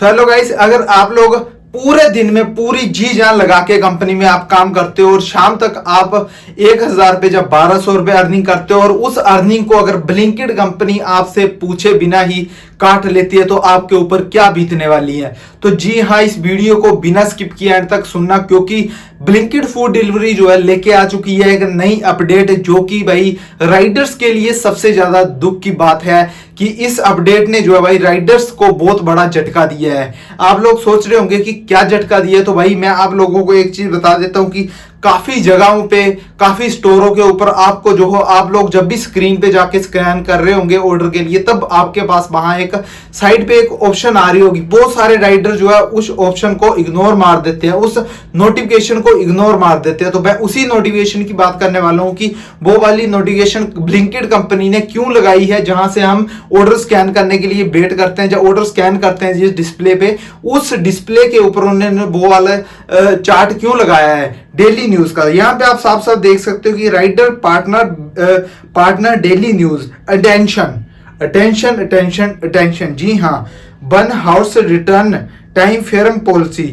तो hello guys, अगर आप लोग पूरे दिन में पूरी जी जान लगा के कंपनी में आप काम करते हो और शाम तक आप 1,000 रुपए जब 1,200 रुपए अर्निंग करते हो और उस अर्निंग को अगर ब्लिंकिट कंपनी आपसे पूछे बिना ही काट लेती है तो आपके ऊपर क्या बीतने वाली है। तो जी हाँ, इस वीडियो को बिना स्किप किए एंड तक सुनना, क्योंकि ब्लिंकिट फूड डिलीवरी जो है लेके आ चुकी है एक नई अपडेट, जो कि भाई राइडर्स के लिए सबसे ज्यादा दुख की बात है कि इस अपडेट ने जो है भाई राइडर्स को बहुत बड़ा झटका दिया है। आप लोग सोच रहे होंगे कि क्या झटका दिया है, तो भाई मैं आप लोगों को एक चीज बता देता हूं कि काफी जगहों पे, काफी स्टोरों के ऊपर आपको जो हो, आप लोग जब भी स्क्रीन पे जाके स्कैन कर रहे होंगे ऑर्डर के लिए, तब आपके पास वहां एक साइड पे एक ऑप्शन आ रही होगी। बहुत सारे राइडर जो है उस ऑप्शन को इग्नोर मार देते हैं, उस नोटिफिकेशन को इग्नोर मार देते हैं। तो मैं उसी नोटिफिकेशन की बात करने वाला हूं कि वो वाली नोटिफिकेशन ब्लिंकिट कंपनी ने क्यों लगाई है, जहां से हम ऑर्डर स्कैन करने के लिए वेट करते हैं। जब ऑर्डर स्कैन करते हैं जिस डिस्प्ले पे, उस डिस्प्ले के ऊपर उन्होंने वो वाला चार्ट क्यों लगाया है डेली न्यूज का। यहां पे आप साफ साफ देख सकते हो कि rider partner daily news, attention attention attention attention. जी हाँ, 1 house return time frame policy,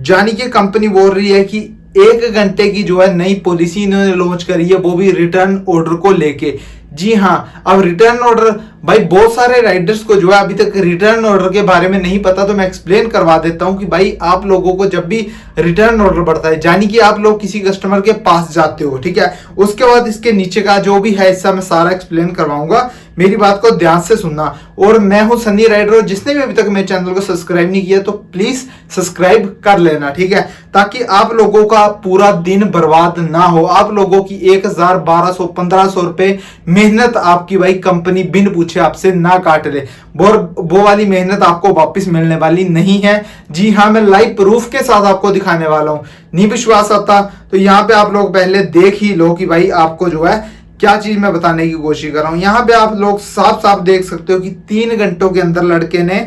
यानी कि कंपनी बोल रही है कि 1 घंटे की जो है नई पॉलिसी इन्होंने लॉन्च करी है, वो भी रिटर्न ऑर्डर को लेके। जी हाँ, अब रिटर्न ऑर्डर, भाई बहुत सारे राइडर्स को जो है अभी तक रिटर्न ऑर्डर के बारे में नहीं पता, तो मैं एक्सप्लेन करवा देता हूं कि भाई आप लोगों को जब भी रिटर्न ऑर्डर बढ़ता है, यानी कि आप लोग किसी कस्टमर के पास जाते हो, ठीक है, उसके बाद इसके नीचे का जो भी है हिस्सा मैं सारा एक्सप्लेन करवाऊंगा, मेरी बात को ध्यान से सुनना। और मैं हूं सन्नी राइडर, और जिसने भी अभी तक मेरे चैनल को सब्सक्राइब नहीं किया तो प्लीज सब्सक्राइब कर लेना, ठीक है, ताकि आप लोगों का पूरा दिन बर्बाद ना हो। आप लोगों की 1,000, 1,200, 1,500 रुपए मेहनत आपकी भाई कंपनी बिन पूछे आपसे ना काट ले, वो वाली मेहनत आपको वापस मिलने वाली नहीं है। जी हाँ, मैं लाइव प्रूफ के साथ आपको दिखाने वाला हूं। नहीं विश्वास आता तो यहाँ पे आप लोग पहले देख ही लो कि भाई आपको जो है क्या चीज मैं बताने की कोशिश कर रहा हूं। यहाँ पे आप लोग साफ साफ देख सकते हो कि 3 घंटों के अंदर लड़के ने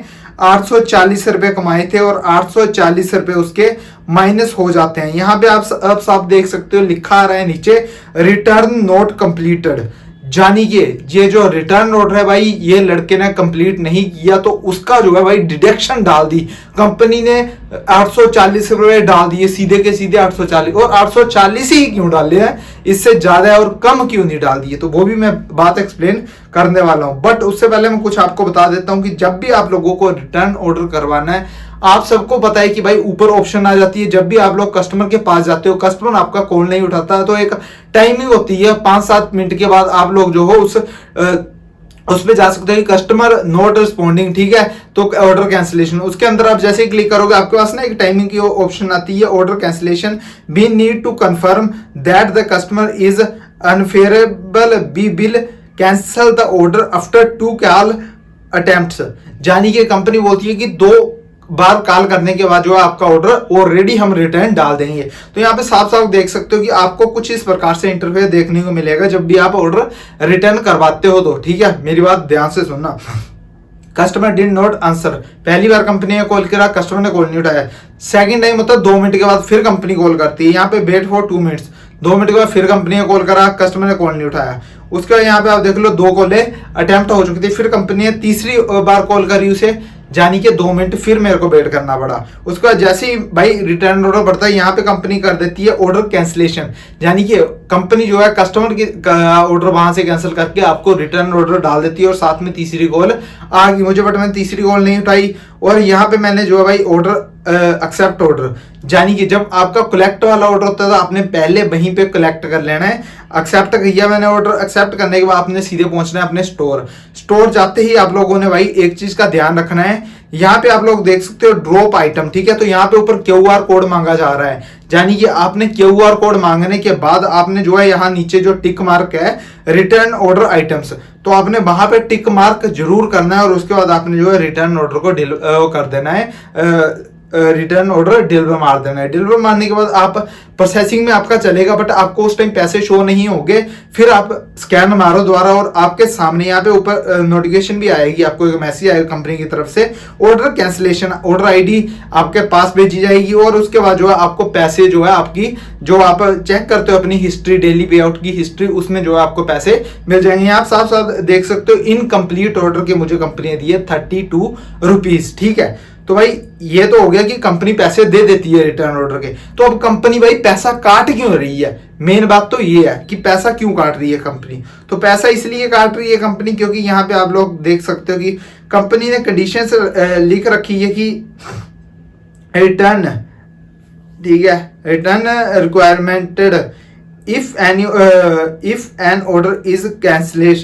840 रुपए कमाए थे और 840 रुपए उसके माइनस हो जाते हैं। यहाँ पे आप अब साफ देख सकते हो, लिखा आ रहा है नीचे रिटर्न नोट कंप्लीटेड, यानी कि ये जो रिटर्न ऑर्डर है भाई, ये लड़के ने कंप्लीट नहीं किया तो उसका जो है भाई डिडक्शन डाल दी कंपनी ने। 840 रुपए डाल दिए सीधे के सीधे 840, और 840 ही क्यों डाले हैं, इससे ज्यादा और कम क्यों नहीं डाल दिए, तो वो भी मैं बात एक्सप्लेन करने वाला हूं। बट उससे पहले मैं कुछ आपको बता देता हूं कि जब भी आप लोगों को रिटर्न ऑर्डर करवाना है, आप सबको पता है कि भाई ऊपर ऑप्शन आ जाती है, जब भी आप लोग कस्टमर के पास जाते हो, कस्टमर आपका कॉल नहीं उठाता तो एक टाइमिंग होती है, 5-7 मिनट के बाद आप लोग जो हो उस पे जा सकते हो कि कस्टमर नॉट रिस्पॉन्डिंग, ठीक है, तो ऑर्डर कैंसिलेशन। उसके अंदर आप जैसे ही क्लिक करोगे आपके पास ना एक टाइमिंग की ऑप्शन आती है, order cancellation, we need to confirm that the customer is unfavourable, we will cancel the order after 2 call attempts, यानी कि कंपनी बोलती है कि 2 बार कॉल करने के बाद जो है आपका ऑर्डर ऑलरेडी हम रिटर्न डाल देंगे। तो यहाँ पे साफ साफ देख सकते हो कि आपको कुछ इस प्रकार से इंटरफेस देखने को मिलेगा जब भी आप ऑर्डर रिटर्न करवाते हो तो, ठीक है, मेरी बात ध्यान से सुनना। कस्टमर डिड नॉट आंसर, पहली बार कंपनी ने कॉल करा, कस्टमर ने कॉल नहीं उठाया। सेकंड टाइम मतलब 2 मिनट के बाद फिर कंपनी कॉल करती है, यहाँ पे वेट फॉर 2 मिनट्स, 2 मिनट के बाद फिर कंपनी ने कॉल करा, कस्टमर ने कॉल नहीं उठाया। उसके बाद यहाँ पे आप देख लो 2 कॉलें अटेम्प्ट हो चुकी थी, फिर कंपनी ने तीसरी बार कॉल करी उसे, यानी कि 2 मिनट फिर मेरे को वेट करना पड़ा। उसके बाद जैसे ही भाई रिटर्न ऑर्डर बढ़ता है, यहाँ पे कंपनी कर देती है ऑर्डर कैंसिलेशन, यानी कि कंपनी जो है कस्टमर की ऑर्डर वहां से कैंसिल करके आपको रिटर्न ऑर्डर डाल देती है और साथ में तीसरी कॉल आ गई मुझे, बट मैंने तीसरी कॉल नहीं उठाई। और यहाँ पे मैंने जो है भाई ऑर्डर एक्सेप्ट ऑर्डर, यानी कि जब आपका कलेक्ट वाला ऑर्डर होता है तो आपने पहले वहीं पे कलेक्ट कर लेना है। एक्सेप्ट किया मैंने ऑर्डर, एक्सेप्ट करने के बाद आपने सीधे पहुंचना है अपने स्टोर जाते ही आप लोगों ने भाई एक चीज का ध्यान रखना है, यहाँ पे आप लोग देख सकते हो ड्रॉप आइटम, ठीक है, तो यहाँ पे ऊपर QR कोड मांगा जा रहा है, यानी कि आपने QR कोड मांगने के बाद आपने जो है यहाँ नीचे जो टिक मार्क है रिटर्न ऑर्डर आइटम्स, तो आपने वहां पे टिक मार्क जरूर करना है और उसके बाद आपने जो है रिटर्न ऑर्डर को कर देना है, रिटर्न ऑर्डर डिलीवर मार देना है। डिलीवर मारने के बाद आप प्रोसेसिंग में आपका चलेगा, बट आपको उस टाइम पैसे शो नहीं होंगे। फिर आप स्कैन मारो द्वारा और आपके सामने यहाँ पे ऊपर नोटिफिकेशन भी आएगी, आपको एक मैसेज आएगा कंपनी की तरफ से, ऑर्डर कैंसिलेशन, ऑर्डर आईडी आपके पास भेजी जाएगी और उसके बाद जो है आपको पैसे जो है आपकी जो आप चेक करते हो अपनी हिस्ट्री, डेली पे आउट की हिस्ट्री, उसमें जो है आपको पैसे मिल जाएंगे। आप साफ साफ देख सकते हो इनकम्प्लीट ऑर्डर के मुझे कंपनी ने दिए 32 रुपीज, ठीक है। तो भाई ये तो हो गया कि कंपनी पैसे दे देती है रिटर्न ऑर्डर के, तो अब कंपनी भाई पैसा काट क्यों रही है? मेन बात तो ये है कि पैसा क्यों काट रही है कंपनी। तो पैसा इसलिए काट रही है कंपनी क्योंकि यहाँ पे आप लोग देख सकते हो कि कंपनी ने कंडीशंस लिख रखी है कि रिटर्न, ठीक है, return रिक्वायरमेंटेड if an order is cancelled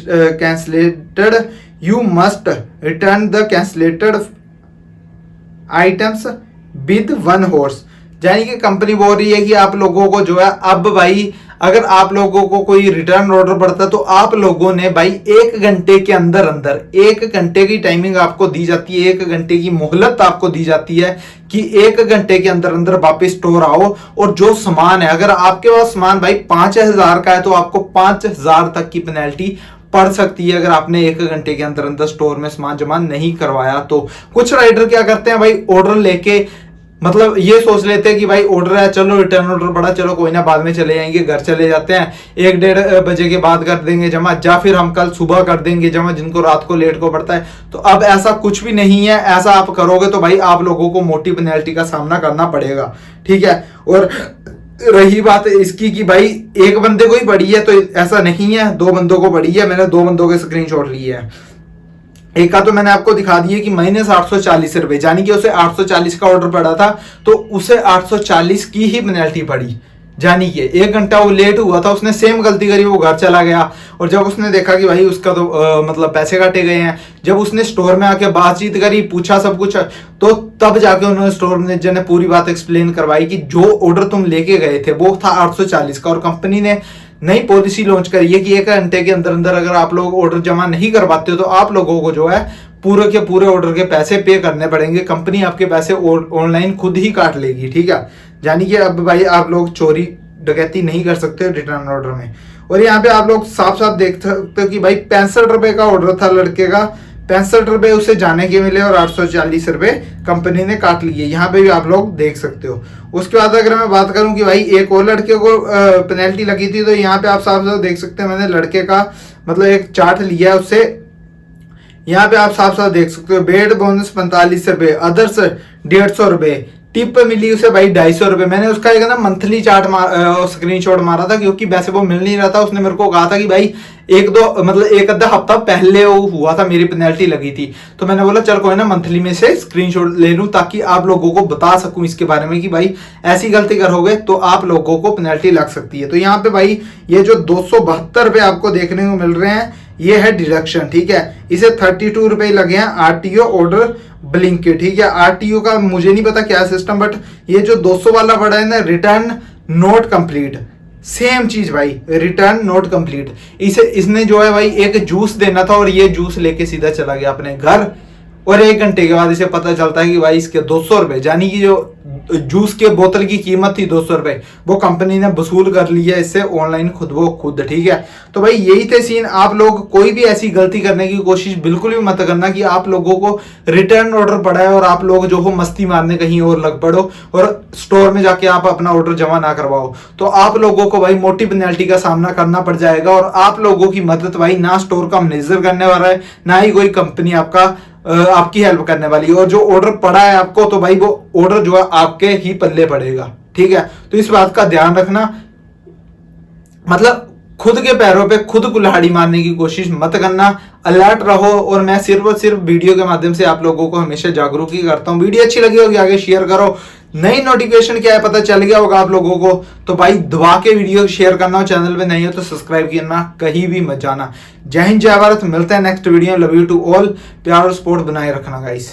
you must return the cancelled items with 1 horse। यानी कि कंपनी बोल रही है कि आप लोगों को जो है, अब भाई अगर आप लोगों को कोई रिटर्न ऑर्डर पड़ता तो आप लोगों ने भाई 1 घंटे के अंदर अंदर, 1 घंटे की टाइमिंग आपको दी जाती है, 1 घंटे की मोहलत आपको दी जाती है कि 1 घंटे के अंदर अंदर वापस स्टोर आओ और जो सामान है, अगर आपके पास सामान भाई 5000 का है तो आपको 5000 तक की पेनल्टी पड़ सकती है अगर आपने 1 घंटे के अंदर अंदर स्टोर में सामान जमा नहीं करवाया तो। कुछ राइडर क्या करते हैं भाई, ऑर्डर लेके मतलब ये सोच लेते हैं कि भाई ऑर्डर है, चलो रिटर्न ऑर्डर पड़ा, चलो कोई ना बाद में चले जाएंगे, घर चले जाते हैं, 1-1.5 बजे के बाद कर देंगे जमा, या फिर हम कल सुबह कर देंगे जमा, जिनको रात को लेट को पड़ता है। तो अब ऐसा कुछ भी नहीं है, ऐसा आप करोगे तो भाई आप लोगों को मोटी पेनल्टी का सामना करना पड़ेगा, ठीक है। और रही बात इसकी कि भाई एक बंदे को ही पड़ी है, तो ऐसा नहीं है, 2 बंदों को पड़ी है। मैंने 2 बंदों के स्क्रीनशॉट लिए हैं। एक का तो मैंने आपको दिखा दिया कि -840 रुपए, यानी कि उसे 840 का ऑर्डर पड़ा था तो उसे 840 की ही पेनल्टी पड़ी। यानी कि 1 घंटा वो लेट हुआ था, उसने सेम गलती करी, वो घर चला गया और जब उसने देखा कि भाई उसका तो मतलब पैसे काटे गए हैं, जब उसने स्टोर में आके बातचीत करी, पूछा सब कुछ, तो तब जाके उन्होंने स्टोर मैनेजर ने पूरी बात एक्सप्लेन करवाई कि जो ऑर्डर तुम लेके गए थे वो था 840 का, और कंपनी ने नई पॉलिसी लॉन्च करी है कि 1 घंटे के अंदर अंदर अगर आप लोग ऑर्डर जमा नहीं करवाते हो तो आप लोगों को जो है पूरे के पूरे ऑर्डर के पैसे पे करने पड़ेंगे। कंपनी आपके पैसे ऑनलाइन खुद ही काट लेगी, ठीक है। यानी कि अब भाई आप लोग चोरी डकैती नहीं कर सकते रिटर्न ऑर्डर में। और यहाँ पे आप लोग साफ साफ देख सकते हो कि भाई 65 रुपए का ऑर्डर था लड़के का, 65 रुपए उसे जाने के मिले और 840 रुपए कंपनी ने काट लिए, यहाँ पे भी आप लोग देख सकते हो। उसके बाद अगर मैं बात करूं कि भाई एक और लड़के को पेनल्टी लगी थी, तो यहाँ पे आप साफ साफ देख सकते हैं, मैंने लड़के का मतलब एक चार्ट लिया है उससे, यहाँ पे आप साफ साफ देख सकते हो। बेड बोनस 45 रुपए, अदर्स 150 रुपए, टिप मिली उसे भाई 250 रुपए। मैंने उसका एक ना मंथली चार्ट स्क्रीनशॉट मारा था क्योंकि वैसे वो मिल नहीं रहा था। उसने मेरे को कहा था कि भाई एक आधा हफ्ता पहले वो हुआ था, मेरी पेनल्टी लगी थी, तो मैंने बोला चल कोई ना मंथली में से स्क्रीनशॉट ले लूं ताकि आप लोगों को बता सकूं इसके बारे में कि भाई ऐसी गलती करोगे तो आप लोगों को पेनल्टी लग सकती है। तो यहाँ पे भाई ये जो 272 रुपए आपको देखने को मिल रहे हैं ये है डिडक्शन, ठीक है। इसे 32 रुपए लगे हैं आरटीओ ऑर्डर ब्लिंकिट, ठीक है। आरटीओ का मुझे नहीं पता क्या सिस्टम, बट ये जो 200 वाला पड़ा है ना, रिटर्न नोट कंप्लीट, सेम चीज भाई, रिटर्न नोट कंप्लीट। इसने जो है भाई एक जूस देना था और ये जूस लेके सीधा चला गया अपने घर, और 1 घंटे के बाद इसे पता चलता है कि भाई इसके 200 रुपए, यानी कि जो जूस के बोतल की कीमत थी 200 रुपए, वो कंपनी ने वसूल कर लिया इससे ऑनलाइन खुद, ठीक है। तो भाई यही थे सीन। आप लोग कोई भी ऐसी गलती करने की कोशिश बिल्कुल भी मत करना कि आप लोगों को रिटर्न ऑर्डर पड़ा है और आप लोग जो हो मस्ती मारने कहीं और लग पड़ो और स्टोर में जाके आप अपना ऑर्डर जमा ना करवाओ, तो आप लोगों को भाई मोटी पेनल्टी का सामना करना पड़ जाएगा। और आप लोगों की मदद भाई ना स्टोर का मैनेजर करने वाला है, ना ही कोई कंपनी आपकी हेल्प करने वाली। और जो ऑर्डर पड़ा है आपको, तो भाई वो ऑर्डर जो है आपके ही पल्ले पड़ेगा, ठीक है। तो इस बात का ध्यान रखना, मतलब खुद के पैरों पे खुद कुल्हाड़ी मारने की कोशिश मत करना, अलर्ट रहो। और मैं सिर्फ और सिर्फ वीडियो के माध्यम से आप लोगों को हमेशा जागरूक ही करता हूँ। वीडियो अच्छी लगी होगी आगे शेयर करो, नई नोटिफिकेशन क्या है पता चल गया होगा आप लोगों को, तो भाई दबा के वीडियो शेयर करना, चैनल पे नहीं हो तो सब्सक्राइब करना, कहीं भी मत जाना। जय हिंद जय भारत, मिलते हैं next video. Love you to all, प्यार और सपोर्ट बनाए रखना गाइस।